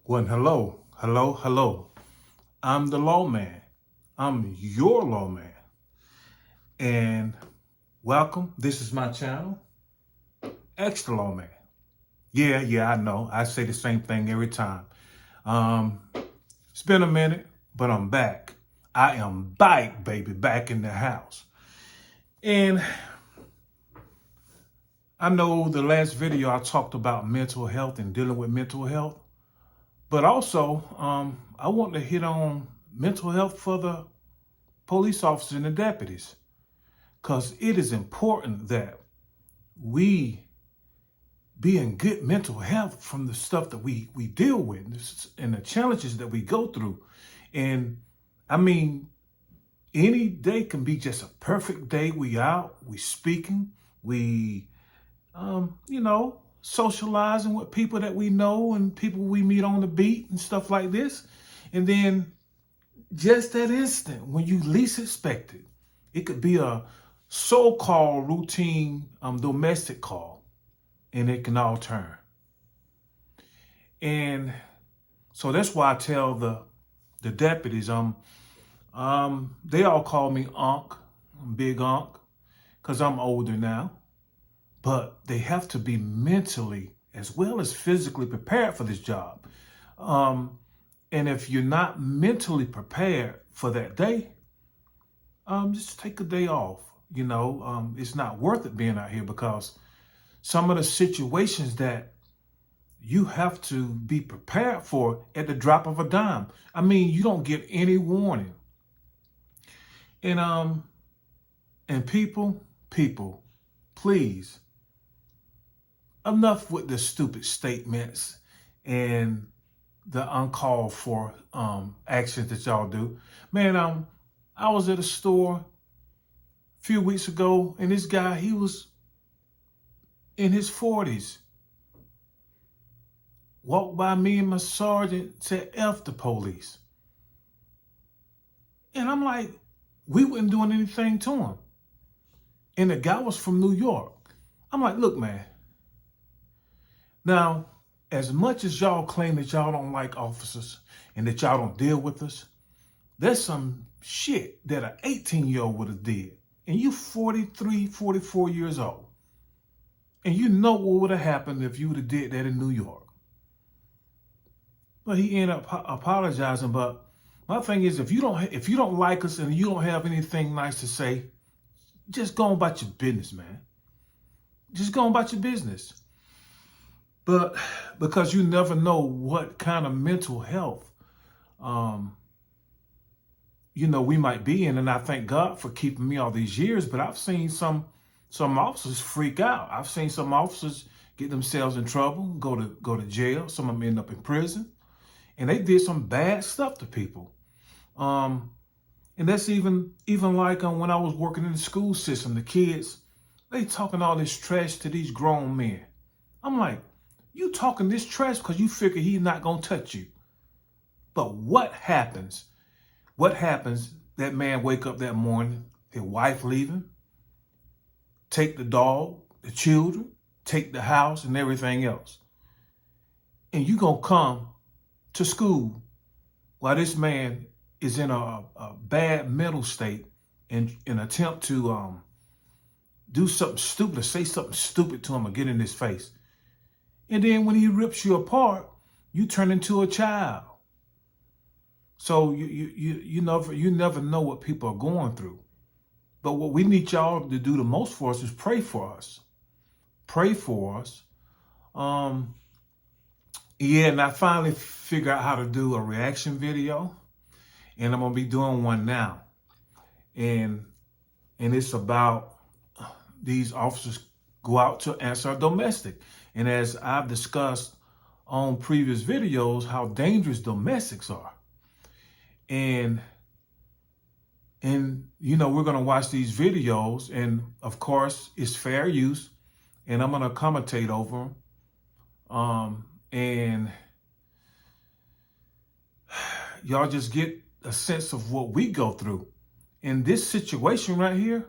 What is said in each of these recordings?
Well, hello. I'm the lawman. I'm your lawman. And welcome. This is my channel, Extra Lawman. Yeah, I know. I say the same thing every time. Um, it's been a minute, but I'm back. I am back, baby, back in the house. And I know the last video I talked about mental health and dealing with mental health, but also I want to hit on mental health for the police officers and the deputies. Because it is important that we be in good mental health from the stuff that we deal with and the challenges that we go through. And I mean, any day can be just a perfect day. We out, we speaking, we, socializing with people that we know and people we meet on the beat and stuff like this. And then just that instant when you least expect it, it could be a so-called routine domestic call, and it can all turn. And so that's why I tell the deputies, they all call me Unc, Big Unc, because I'm older now. But they have to be mentally as well as physically prepared for this job. And if you're not mentally prepared for that day, just take a day off. It's not worth it being out here because some of the situations that you have to be prepared for at the drop of a dime. I mean, you don't get any warning. And people, please, enough with the stupid statements and the uncalled for actions that y'all do. Man, I was at a store a few weeks ago, and this guy, he was in his 40s. Walked by me and my sergeant, said, F the police. And I'm like, we wasn't doing anything to him. And the guy was from New York. I'm like, look, man. Now, as much as y'all claim that y'all don't like officers and that y'all don't deal with us, there's some shit that an 18-year-old would have did. And you 43, 44 years old. And you know what would have happened if you would have did that in New York. But he ended up apologizing. But my thing is, if you don't like us and you don't have anything nice to say, just go on about your business, man. Just go on about your business. But because you never know what kind of mental health, we might be in. And I thank God for keeping me all these years. But I've seen some officers freak out. I've seen some officers get themselves in trouble, go to jail. Some of them end up in prison. And they did some bad stuff to people. And that's even like when I was working in the school system, the kids, they talking all this trash to these grown men. I'm like, you talking this trash because you figure he's not going to touch you. But what happens? What happens? That man wake up that morning, his wife leaving, take the dog, the children, take the house and everything else. And you going to come to school while this man is in a bad mental state and an attempt to do something stupid or say something stupid to him or get in his face. And then when he rips you apart, you turn into a child. So you never know what people are going through. But what we need y'all to do the most for us is pray for us. Pray for us. And I finally figured out how to do a reaction video. And I'm going to be doing one now. And it's about these officers go out to answer a domestic. And as I've discussed on previous videos, how dangerous domestics are. And we're going to watch these videos. And of course, it's fair use. And I'm going to commentate over them. And y'all just get a sense of what we go through. In this situation right here,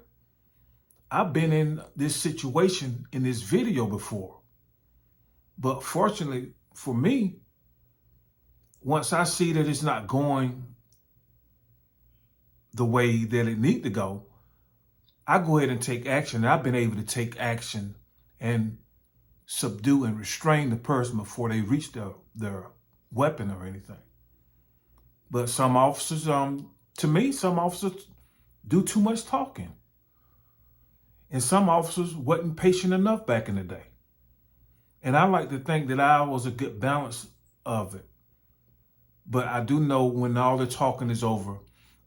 I've been in this situation in this video before. But fortunately for me, once I see that it's not going the way that it need to go, I go ahead and take action. And I've been able to take action and subdue and restrain the person before they reach their weapon or anything. But some officers, to me, some officers do too much talking. And some officers wasn't patient enough back in the day. And I like to think that I was a good balance of it. But I do know when all the talking is over,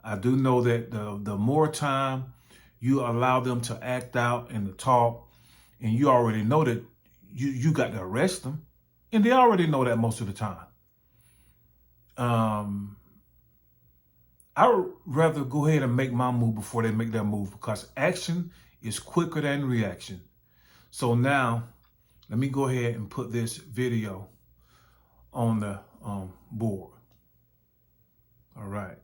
I do know that the more time you allow them to act out and to talk, and you already know that you got to arrest them, and they already know that most of the time. I would rather go ahead and make my move before they make their move because action is quicker than reaction. So now, let me go ahead and put this video on the board. All right.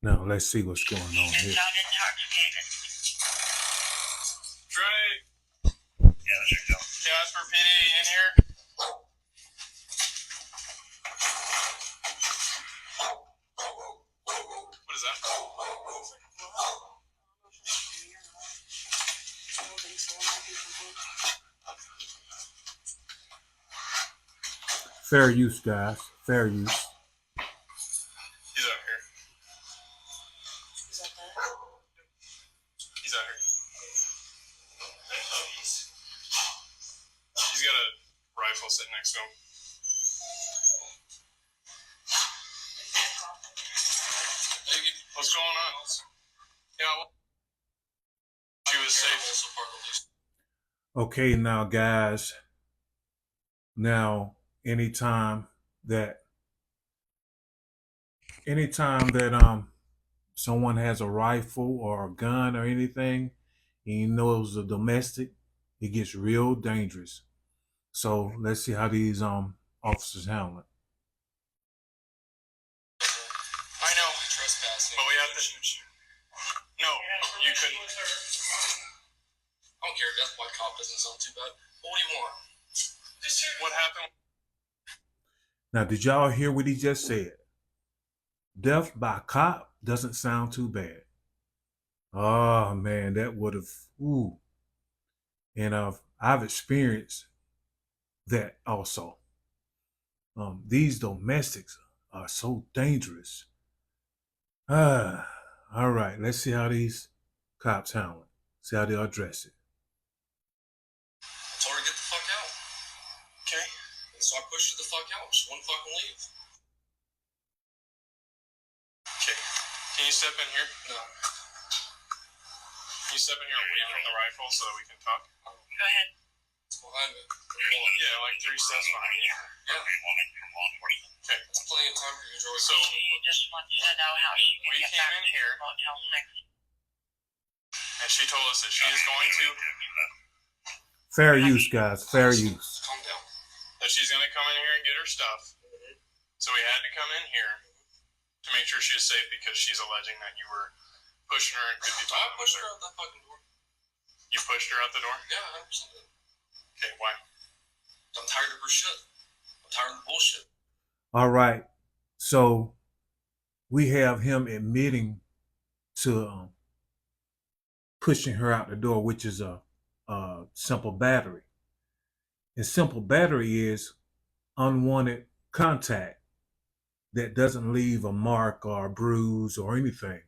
Now let's see what's going on here. Trey. Yeah, there you go. Casper PD in here. What is that? Fair use, guys. Fair use. He's out here. Is that that? He's out here. He's got a rifle sitting next to him. Hey, what's going on? Yeah, she was safe. Okay, now, guys. Now, anytime that someone has a rifle or a gun or anything, and you know it was a domestic, it gets real dangerous. So let's see how these officers handle it. I know. Trespassing. But we have to shoot you. No, you couldn't. I don't care. That's why cop doesn't sound too bad. What do you want? What happened? Now, did y'all hear what he just said? Death by cop doesn't sound too bad. Oh man, that would have. Ooh. And I've experienced that also. These domestics are so dangerous. All right, let's see how these cops handle it. See how they address it. I told her to get the fuck out. Okay. And so I pushed her the fuck out. She wouldn't fucking leave. Okay. Can you step in here? No. Can you step in here and wave from the rifle so that we can talk? Go ahead. It's behind me. Yeah, like 3 steps behind you. Yeah. Okay. That's plenty of time for you, Joey. So, we just want you to know how we came in here, and she told us that she is going to... Fair use, guys. Fair use. Calm down. That she's going to come in here and get her stuff. So we had to come in here to make sure she was safe because she's alleging that you were pushing her and could be talking. I pushed her out that fucking door. You pushed her out the door? Yeah, 100%. Okay, why? I'm tired of her shit. I'm tired of the bullshit. All right. So we have him admitting to pushing her out the door, which is a simple battery. And simple battery is unwanted contact that doesn't leave a mark or a bruise or anything.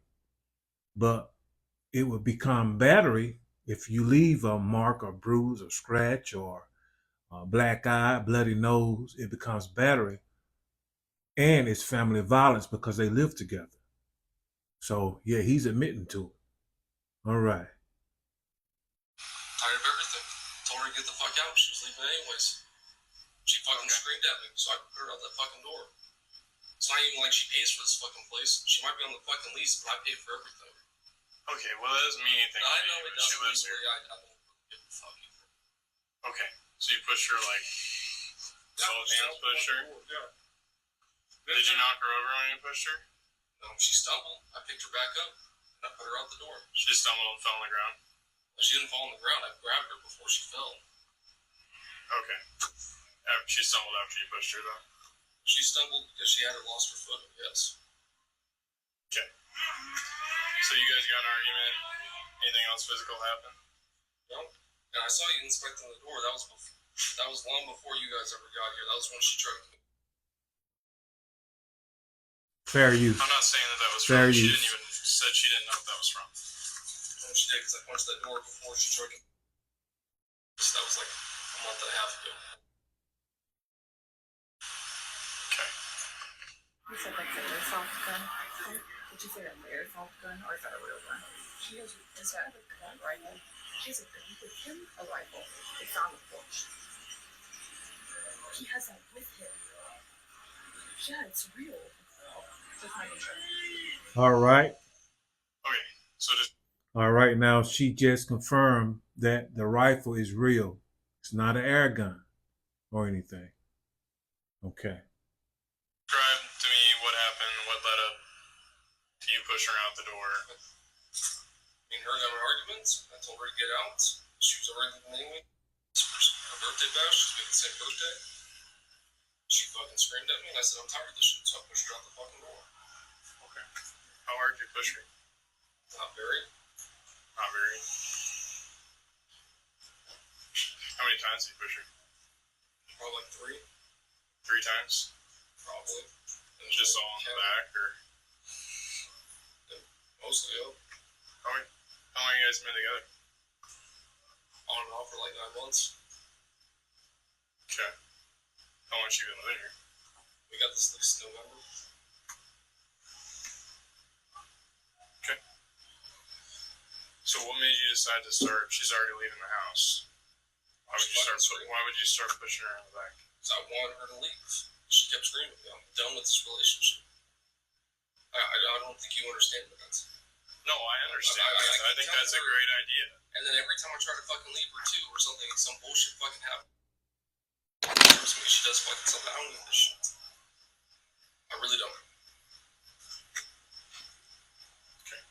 But it would become battery if you leave a mark or bruise or scratch or a black eye, bloody nose. It becomes battery. And it's family violence because they live together. So, yeah, he's admitting to it. All right. Tired of everything. Told her to get the fuck out. She was leaving anyways. She fucking screamed at me, so I put her out that fucking door. It's not even like she pays for this fucking place. She might be on the fucking lease, but I pay for everything. Okay, well, that doesn't mean anything. I know it doesn't. She lives here. I don't give a fuck either. Okay, so you pushed her like... both hands pushed her? Yeah. Did you knock her over when you pushed her? No, she stumbled. I picked her back up. I put her out the door. She stumbled and fell on the ground? She didn't fall on the ground. I grabbed her before she fell. Okay. She stumbled after you pushed her, though? She stumbled because she had lost her footing, yes. Okay. So you guys got an argument? Anything else physical happen? No. And I saw you inspecting the door. That was long before you guys ever got here. That was when she tried me. Fair use. I'm not saying that was Fair from. She use. didn't even said she didn't know what that was from. No, she did because I punched that door before she tried me. So that was like a month and a half ago. Okay. You said that's an airsoft gun. Did you say that's an airsoft gun or is that a real gun? Is that a gun rifle? She has a gun with him, a rifle. It's on the porch. He has that with him. Yeah, it's real. Just making sure. All right. Okay. So just All right. Now she just confirmed that the rifle is real. It's not an air gun or anything. Okay. describe to me what happened, what led up to you pushing her out the door. Me and her got in arguments. I told her to get out. She was already leaving me. Her birthday bash. We had the same birthday. She fucking screamed at me, and I said, I'm tired of this shit, so I pushed her out the fucking door. Okay. How hard did you push her? Not very. Not very. How many times did you push her? Probably like three. 3 times? Probably. And Just all on the back, or mostly up. how long you guys been together? On and off for like 9 months. Okay. How long has she been living here? We got this lease in November. Okay. So what made you decide to start? She's already leaving the house. Why would you start pushing her in the back? Because I wanted her to leave. She kept screaming at me. I'm done with this relationship. I don't think you understand that. No, I understand. I think that's a her- great idea. And then every time I try to fucking leave her too, or something, some bullshit fucking happens. She does fucking something. I don't need this shit. I really don't. Okay.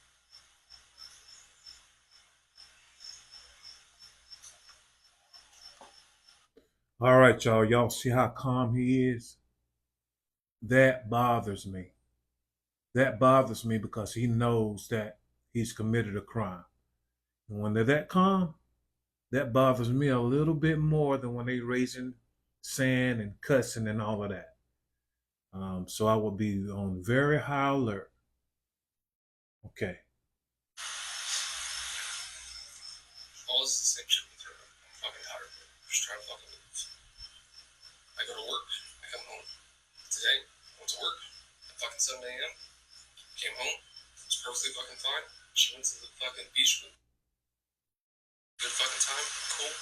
All right, y'all. Y'all see how calm he is? That bothers me. That bothers me because he knows that he's committed a crime. And when they're that calm, that bothers me a little bit more than when they raising sand and cussing and all of that. So I will be on very high alert. Okay. All this is the same shit with her. I'm fucking tired of it. I'm just trying to fucking leave. I go to work. I come home. Today, I went to work at fucking 7 a.m. Came home. It was perfectly fucking fine. She went to the fucking beach with good fucking time. Cool.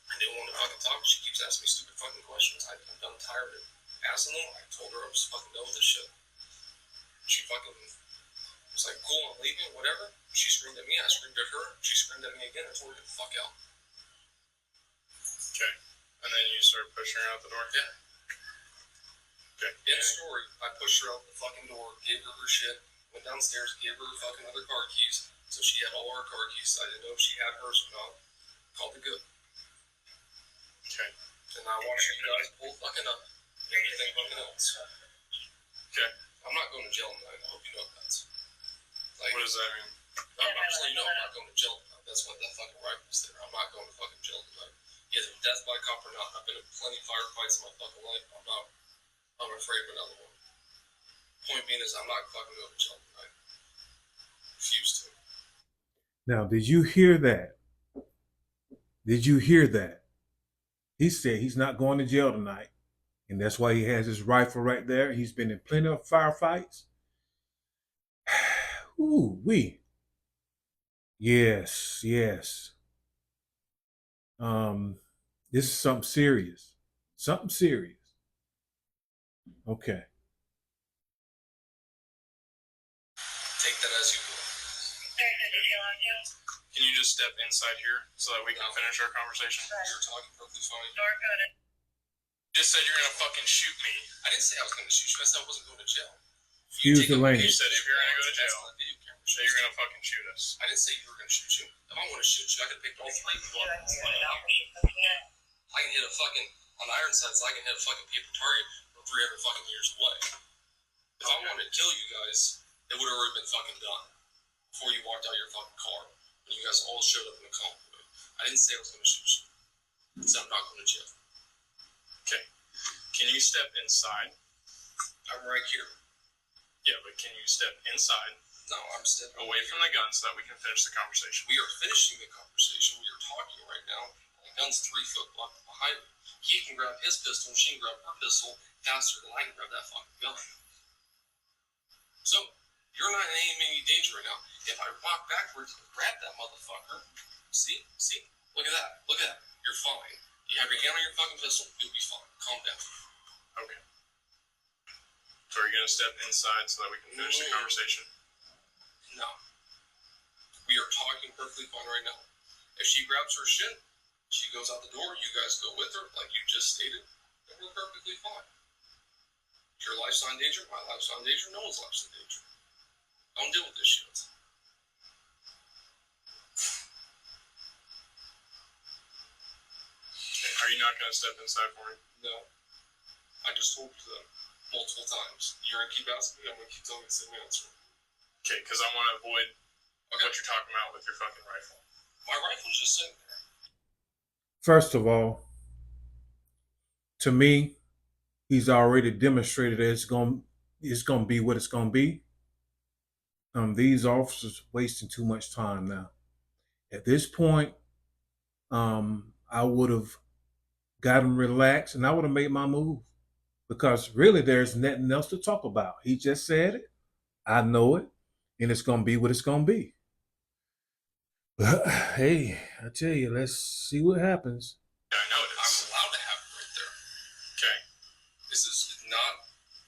I didn't want to fucking talk. She keeps asking me stupid fucking questions. I'm done tired of asking them. I told her I was fucking done with this shit. She fucking was like, cool, I'm leaving, whatever. She screamed at me. I screamed at her. She screamed at me again. I told her to get the fuck out. Okay. And then you started pushing her out the door? Yeah. Okay. In the story, I pushed her out the fucking door, gave her her shit, went downstairs, gave her fucking other car keys. So she had all our car keys. I didn't know if she had hers or not. Called it good. Okay. And I watched you guys pull fucking up. Everything fucking else. Okay. I'm not going to jail tonight. I hope you know that. Like, What does that mean? obviously, you know I'm not going to jail tonight. That's what that fucking rifle's there. I'm not going to fucking jail tonight. Either death by cop or not. I've been in plenty of firefights in my fucking life. I'm afraid of another one. Point being is I'm not fucking going to jail tonight. Refuse to. Now, did you hear that? Did you hear that? He said he's not going to jail tonight. And that's why he has his rifle right there. He's been in plenty of firefights. Ooh, wee. Yes, yes. This is something serious. Something serious. Okay. Take that as you will. Can you just step inside here so that we can finish our conversation? You're talking perfectly fine. You just said you're gonna fucking shoot me. I didn't say I was going to shoot you. I said I wasn't going to jail. Excuse the You language. said if you're gonna go to That's jail, on the video camera. so you're gonna fucking shoot us. I didn't say you were going to shoot you. If I want to shoot you, I could pick all three. I can hit a fucking, on iron sights, I can hit a fucking paper target from 300 fucking meters away. If I wanted to kill you guys, it would have already been fucking done before you walked out of your fucking car. When you guys all showed up in the convoy. I didn't say I was going to shoot you. I said I'm not going to jail. Okay. Can you step inside? I'm right here. Yeah, but can you step inside? No, I'm stepping Away from the gun so that we can finish the conversation. We are finishing the conversation. We are talking right now. And the gun's 3 foot behind me. He can grab his pistol and she can grab her pistol faster than I can grab that fucking gun. So, you're not in any danger right now. If I walk backwards and grab that motherfucker, see? Look at that. You're fine. You have your hand on your fucking pistol, you'll be fine. Calm down. Okay. So are you going to step inside so that we can finish the conversation? No. We are talking perfectly fine right now. If she grabs her shit, she goes out the door, you guys go with her, like you just stated, and we're perfectly fine. Your life's not in danger, my life's not in danger, no one's life's in danger. I don't deal with this shit. Are you not going to step inside for me? No. I just told you that multiple times. You're gonna keep asking me, I'm gonna keep telling you the same answer. Okay, because I want to avoid what you're talking about with your fucking rifle. My rifle's just sitting there. First of all, to me, he's already demonstrated that it's gonna be what it's gonna be. These officers are wasting too much time now. At this point, I would have gotten relaxed and I would have made my move. Because really, there's nothing else to talk about. He just said it. I know it. And it's going to be what it's going to be. But, hey, I tell you, let's see what happens. Yeah, I know it I'm is. allowed to have it right there. Okay. This is not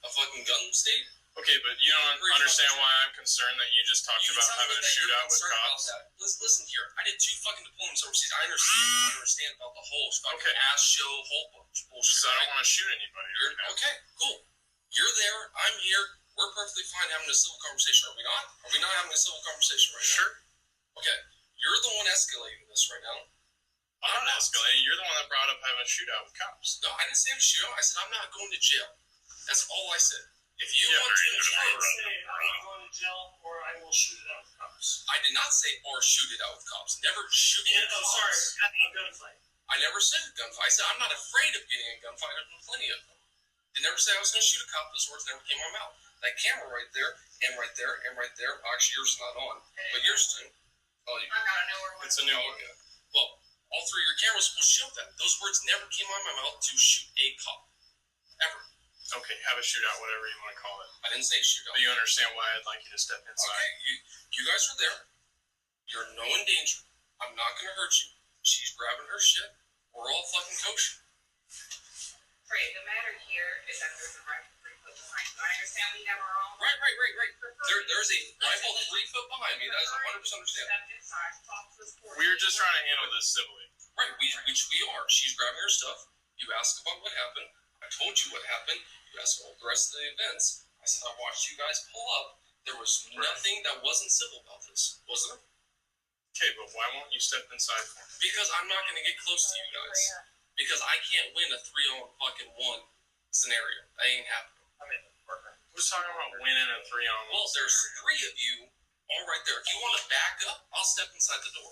a fucking gun state. Okay, but you don't understand why I'm concerned that you just talked about having a shootout with cops? Listen here. I did 2 fucking deployments overseas. I understand about the whole fucking ass show, whole bullshit. Just I don't want to shoot anybody right now. Okay, cool. You're there. I'm here. We're perfectly fine having a civil conversation. Are we not? Are we not having a civil conversation right now? Sure. Okay. You're the one escalating this right now. I'm not escalating. You're the one that brought up having a shootout with cops. No, I didn't say I'm shooting. I said I'm not going to jail. That's all I said. If you Yeah, want but to you're jail, I'm not going to jail, or I will shoot it out with cops. I did not say or shoot it out with cops. Never shooting at cops. Sorry, having a gunfight. I never said a gunfight. I said I'm not afraid of getting in a gunfight. I've done plenty of them. They never said I was going to shoot a cop. Those words never came out of my mouth. That camera right there, and right there, and right there. Actually, yours is not on, but yours too. Oh, you. I gotta know where It's a new one. Okay. Well, all 3 of your cameras will show that. Those words never came out of my mouth to shoot a cop. Ever. Okay, have a shootout, whatever you want to call it. I didn't say shoot out. But you understand why I'd like you to step inside. Okay, you guys are there. You're no in danger. I'm not going to hurt you. She's grabbing her shit. We're all fucking kosher. Right, the matter here is that there's a rifle 3 foot behind you. I understand we have our own. Right. There's a rifle 3 foot behind me. That is 100% understand. Step inside, talk to the sport. We're just trying to handle this civilly. Right, which we are. She's grabbing her stuff. You asked about what happened. I told you what happened. You asked about the rest of the events. I said I watched you guys pull up. There was nothing that wasn't civil about this, was there? Okay, but why won't you step inside for me? Because I'm not going to get close to you guys. Because I can't win a 3-on-1 scenario. That ain't happening. I mean, who's talking about winning a 3-on-1? Well, there's 3 of you all right there. If you want to back up, I'll step inside the door.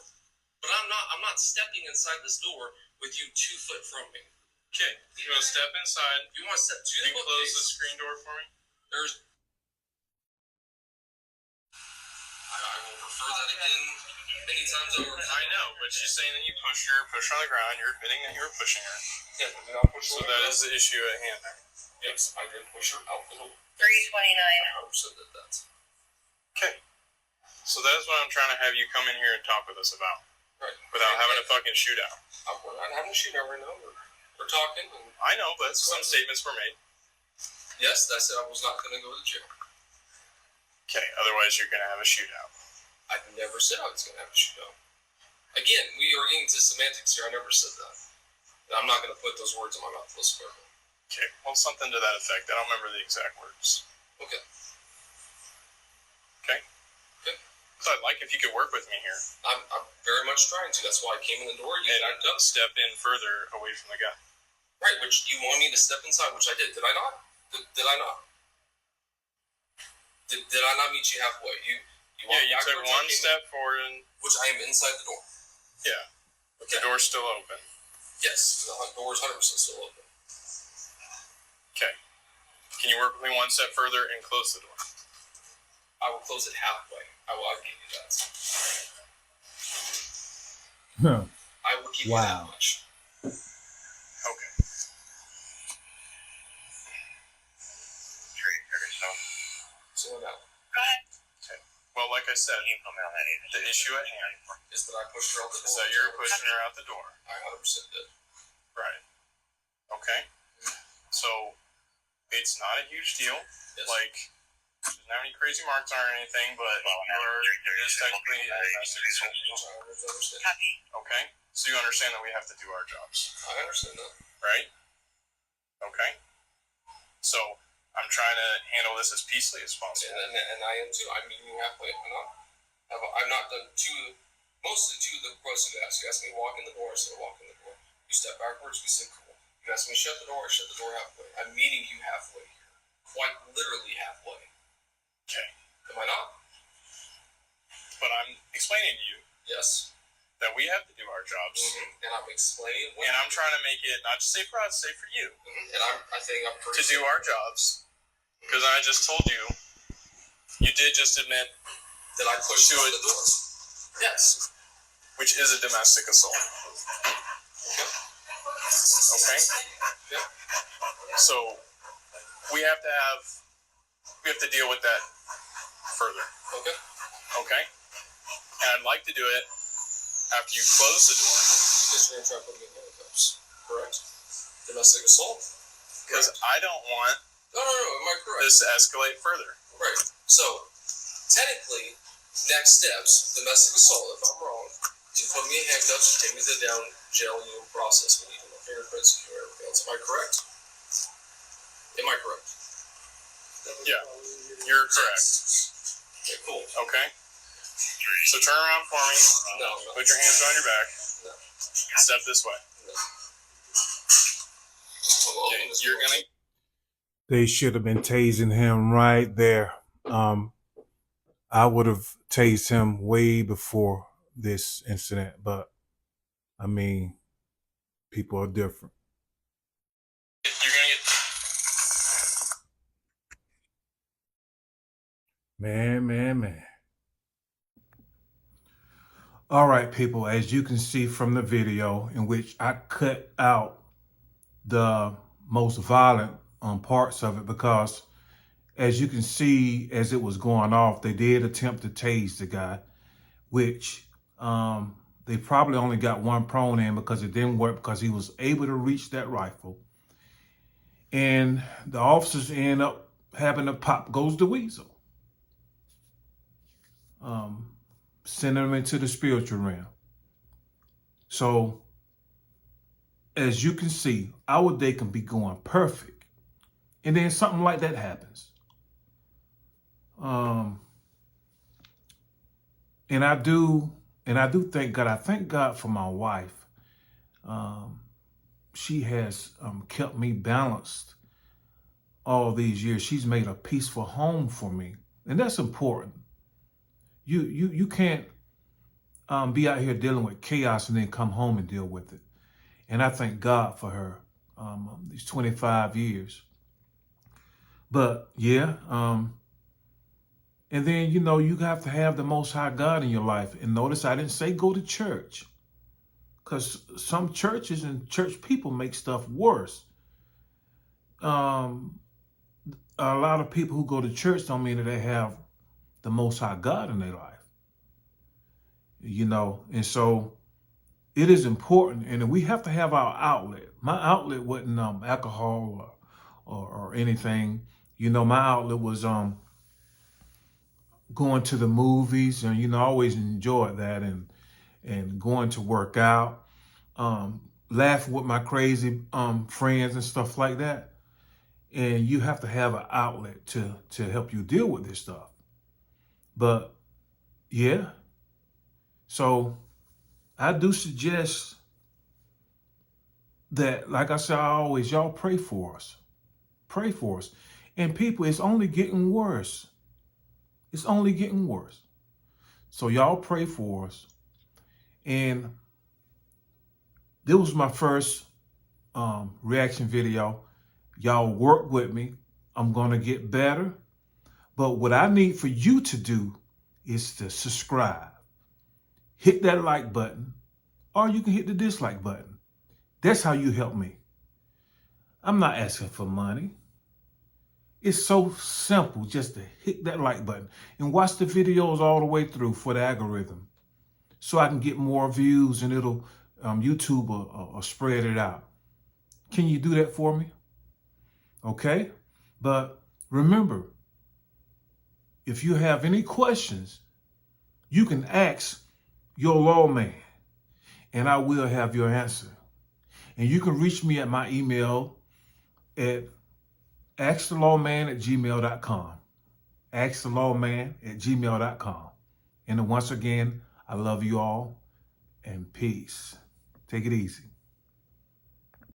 But I'm not stepping inside this door with you 2 foot from me. Okay, you want to step inside? If you want to step to Can the you close bookcase, the screen door for me? there's. I will refer that again many times over. I know, but she's saying that you pushed her on the ground. You're admitting that you were pushing her. Yeah, but I'll push So her that out. is the issue at hand there. Yes, I did push her out the door. 329. I 100% did that. Okay. So that is what I'm trying to have you come in here and talk with us about. Right. Without having a fucking shootout. We're not having a shootout right now. We're talking. And I know, but some statements were made. yes, I said I was not going to go to jail. Okay, otherwise you're going to have a shootout. I never said I was going to have a shootout. Again, we are getting to semantics here. I never said that. And I'm not going to put those words in my mouth. Let's go. Okay, well, something to that effect. I don't remember the exact words. Okay. Okay? Okay. So I'd like if you could work with me here I'm very much trying to. That's why I came in the door. You backed up. and step in further away from the guy. Right, which you want me to step inside, which I did. Did I not? Did I not? Did I not meet you halfway? You Yeah, walked you took backwards, I one came step forward and in, which I am inside the door. yeah, Okay. the door's still open. Yes, the door is 100% still open. Okay. Can you work with me one step further and close the door? I will close it halfway. I'll give you that. Huh. I will give you that much. Okay. So now, Well, like I said, the issue at hand is that I pushed her out the door. is that you're pushing her out the door. I 100% did. Right. Okay. So it's not a huge deal. Yes. Like, there's not any crazy marks or anything, but it is technically a domestic assault. Which I understand. Okay. So you understand that we have to do our jobs, I understand that. right? Okay. So I'm trying to handle this as peacefully as possible. And I am too. I'm meeting you halfway. I've not done mostly two of the requests you asked. You asked me to walk in the door, I said walk in the door. You step backwards, we said cool. You asked me to shut the door, I shut the door halfway. I'm meeting you halfway here. Quite literally halfway. Okay. Am I not? But I'm explaining to you Yes. that we have to do our jobs. And I'm explaining what And I'm trying to make it not just say for us, say for you. And I think I'm To do our jobs. Because I just told you, you did just admit, that I pushed you out the door. Yes. which is a domestic assault. Okay? Yep. So we have to deal with that further. Okay. Okay? And I'd like to do it after you close the door. Because you're gonna try to put me in handcuffs. Correct. Domestic assault. Because I don't want No. Am I correct? this to escalate further. Right. So, technically, next steps, domestic assault, if I'm wrong, you put me in handcuffs, take me to the down jail unit process. We need my fingerprints, secure everything else. Am I correct? Am I correct? Yeah, you're correct. Okay, cool. Okay? So turn around for me. No. Put your hands on your back. No. Step this way. Okay, you're gonna. They should have been tasing him right there. I would have tased him way before this incident, but I mean, people are different. You're gonna get. Man. All right, people, as you can see from the video in which I cut out the most violent parts of it, because as you can see, as it was going off, they did attempt to tase the guy, which they probably only got one prone in because it didn't work, because he was able to reach that rifle. And the officers end up having to pop goes the weasel. Sending them into the spiritual realm. So, as you can see, our day can be going perfect, and then something like that happens. And I do thank God. I thank God for my wife. She has kept me balanced all these years. She's made a peaceful home for me, and that's important. You can't be out here dealing with chaos and then come home and deal with it. And I thank God for her these 25 years. But yeah, and then, you have to have the Most High God in your life. And notice I didn't say go to church, because some churches and church people make stuff worse. A lot of people who go to church don't mean that they have the Most High God in their life. And so it is important, and we have to have our outlet. My outlet wasn't alcohol or anything. My outlet was going to the movies, and I always enjoyed that, and going to work out, laughing with my crazy friends and stuff like that. And you have to have an outlet to help you deal with this stuff. But Yeah. So I do suggest that, like I say always, y'all pray for us. Pray for us. And people, it's only getting worse. It's only getting worse. So y'all pray for us. And this was my first reaction video. Y'all work with me. I'm going to get better. But what I need for you to do is to subscribe. Hit that like button, or you can hit the dislike button. That's how you help me. I'm not asking for money. It's so simple just to hit that like button and watch the videos all the way through for the algorithm so I can get more views and it'll YouTube will spread it out. Can you do that for me? Okay? But remember, if you have any questions, you can ask your lawman and I will have your answer. And you can reach me at my email at askthelawman@gmail.com. askthelawman@gmail.com. And once again, I love you all and peace. Take it easy.